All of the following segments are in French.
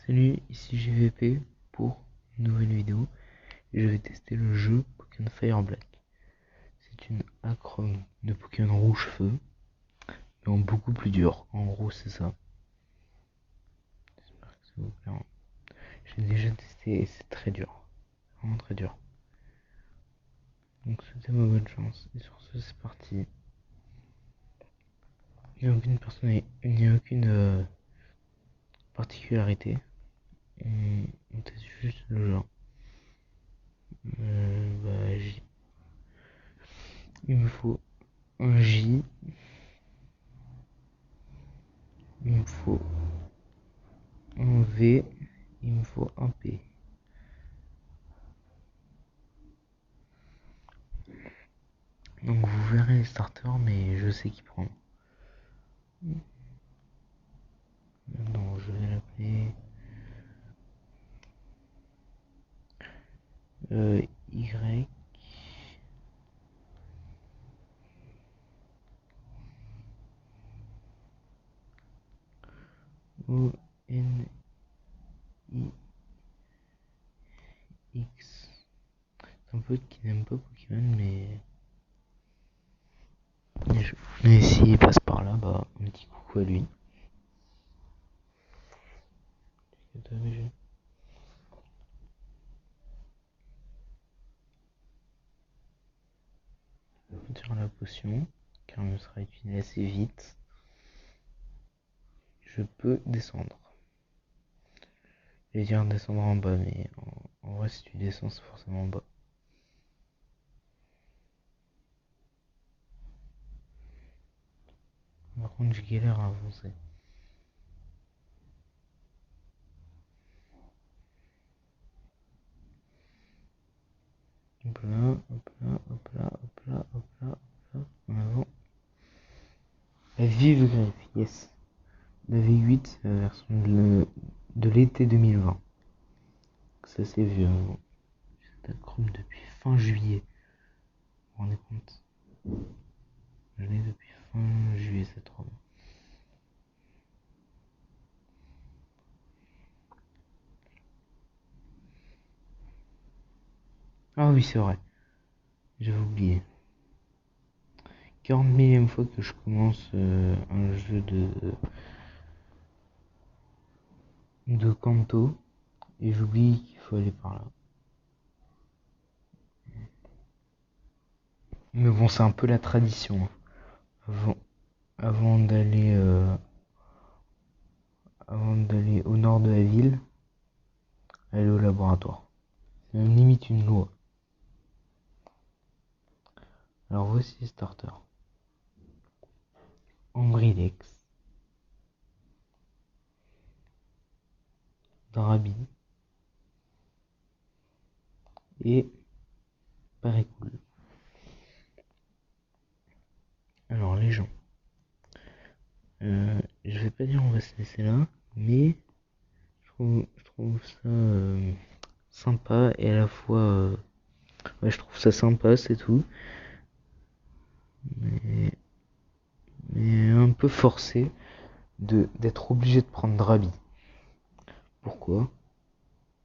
Salut, ici GVP pour une nouvelle vidéo. Et je vais tester le jeu Pokémon Fire Black. C'est une acrome de Pokémon Rouge Feu, mais en beaucoup plus dur. En gros, c'est ça. J'espère que ça vous plaira. J'ai déjà testé et c'est très dur. Vraiment très dur. Donc c'était ma bonne chance. Et sur ce, c'est parti. Il n'y a aucune particularité. On teste juste le genre. J. Il me faut un J. Il me faut un V. Il me faut un P. Donc vous verrez les starters, mais je sais qui prendre. Maintenant, je vais l'appeler Y. O N I X. C'est un pote qui n'aime pas Pokémon, mais s'il passe par là, bah un petit coucou à lui. Je vais faire la potion, car elle sera utilisée assez vite. Je peux descendre. Je vais dire descendre en bas, mais en vrai, si tu descends, c'est forcément en bas. Par contre, j'ai galère à avancer. Hop là, hop là, hop là, hop là, hop là, hop là, en avant. La vive griffe, yes. La V8, c'est la version de l'été 2020. Ça c'est vieux. J'ai cette acrome depuis fin juillet. Vous vous rendez compte? Je l'ai depuis fin juillet cette robe. Ah oui, c'est vrai. J'avais oublié. 40 millième fois que je commence un jeu de Kanto et j'oublie qu'il faut aller par là. Mais bon, c'est un peu la tradition. Avant d'aller au nord de la ville, aller au laboratoire. C'est même limite une loi. Alors voici les starters. Ambrilex, Drabi et Parécool. Alors les gens, je vais pas dire on va se laisser là, mais je trouve ça sympa et à la fois ouais, je trouve ça sympa, c'est tout, mais, mais un peu forcé d'être obligé de prendre Drabi. Pourquoi?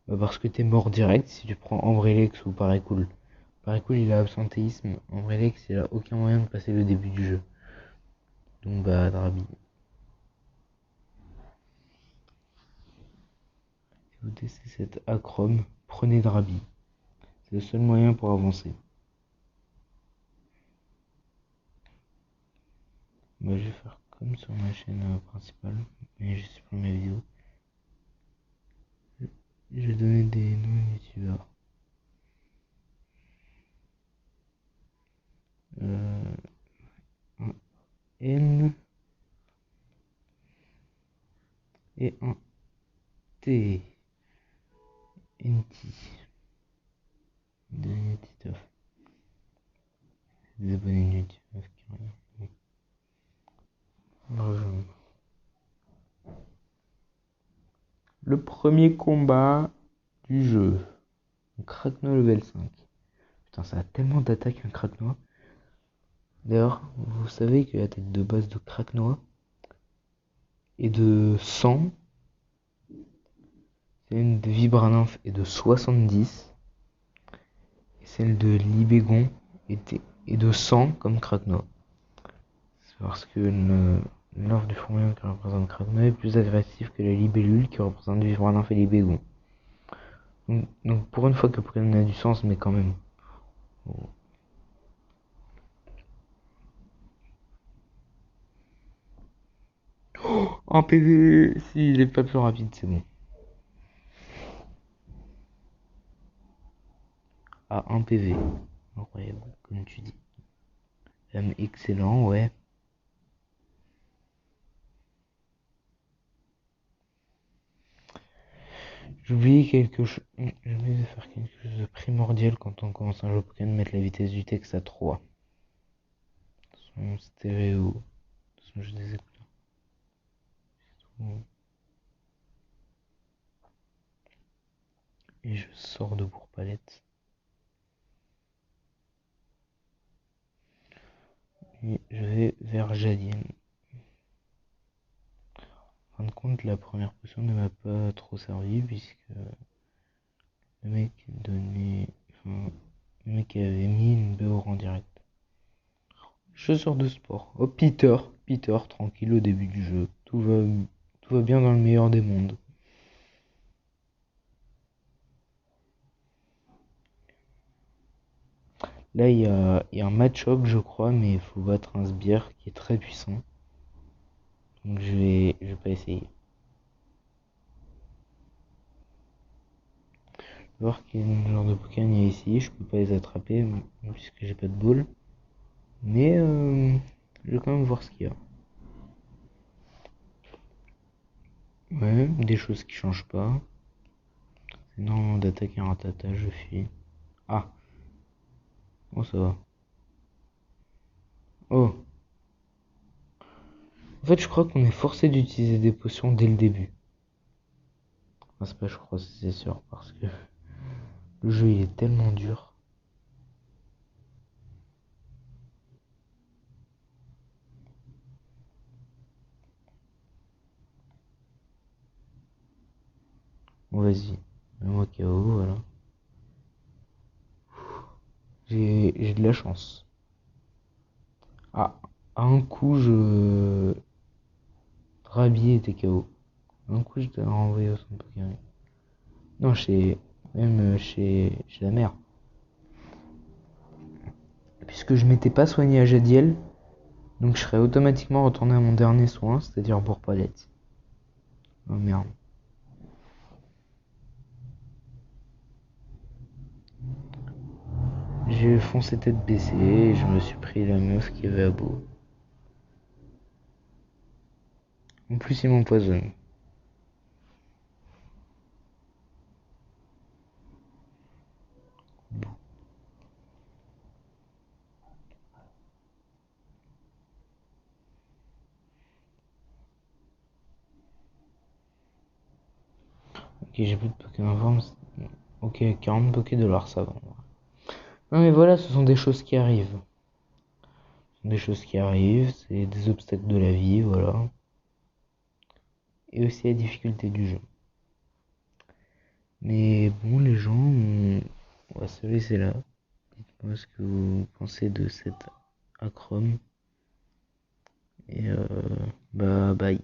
Bah parce que t'es mort direct si tu prends Ambrilex ou Parécool. Parécool il a absentéisme, Ambrilex il a aucun moyen de passer le début du jeu. Donc bah Drabi. Si vous testez cette acrome, prenez Drabi. C'est le seul moyen pour avancer. Bah, je vais faire comme sur ma chaîne principale, mais je supprime mes vidéos. Je vais donner des noms youtubeurs. Un N et un T. NT. Dernier Titeuf. Des abonnés de YouTube qui regardent. Rejoindre. Le premier combat du jeu. Un Kraknoa level 5. Putain, ça a tellement d'attaques un Kraknoa. D'ailleurs, vous savez que la tête de base de Kraknoa est de 100 Celle de Vibranymph est de 70. Et celle de Libégon est de 100 comme Kragnoa. C'est parce que l'orbe du fourmilion qui représente Kragnoa est plus agressif que la libellule qui représente Vibranymph et Libégon. Donc pour une fois que Pokémon a du sens, mais quand même. Oh. En PV, s'il est pas plus rapide, c'est bon. Ah, 1 PV. Incroyable, comme tu dis. Excellent, ouais. J'ai oublié quelque chose. J'ai oublié de faire quelque chose de primordial quand on commence un jeu Pokémon, mettre la vitesse du texte à 3. Son stéréo. Son jeu des écouteurs. Et je sors de Bourg-Palette. Et je vais vers Jadien. En fin de compte, la première potion ne m'a pas trop servi puisque le mec donnait. Enfin, le mec avait mis une BO en direct. Je sors de sport. Oh, Peter, tranquille au début du jeu. Tout va bien dans le meilleur des mondes. Là, il y a un match-up, je crois, mais il faut battre un sbire qui est très puissant. Donc je vais pas essayer. Je vais voir quel genre de Pokémon il y a ici. Je peux pas les attraper puisque j'ai pas de boule. Mais je vais quand même voir ce qu'il y a. Ouais, des choses qui changent pas. C'est énormément d'attaque et un ratata, je fuis. Ah, oh ça va. Oh, en fait je crois qu'on est forcé d'utiliser des potions dès le début. Enfin, c'est pas je crois, c'est sûr, parce que le jeu il est tellement dur. Bon vas-y, mets-moi KO, voilà. J'ai de la chance. Ah, à un coup je... Rabier était KO. Un coup je t'ai renvoyé au centre Pokémon. Non, chez la mère. Puisque je m'étais pas soigné à Jadiel, donc je serais automatiquement retourné à mon dernier soin, c'est-à-dire Bourg-Palette. Oh merde. J'ai foncé tête baissée et je me suis pris la meuf qui avait à bout. En plus, il m'empoisonne. Ok, j'ai plus de Pokémon forme. Ok, 40 Pokédollars, ça va. Non mais voilà, ce sont des choses qui arrivent. Ce sont des choses qui arrivent, c'est des obstacles de la vie, voilà. Et aussi la difficulté du jeu. Mais bon, les gens, on va se laisser là. Dites-moi ce que vous pensez de cette acrome. Et bah bye.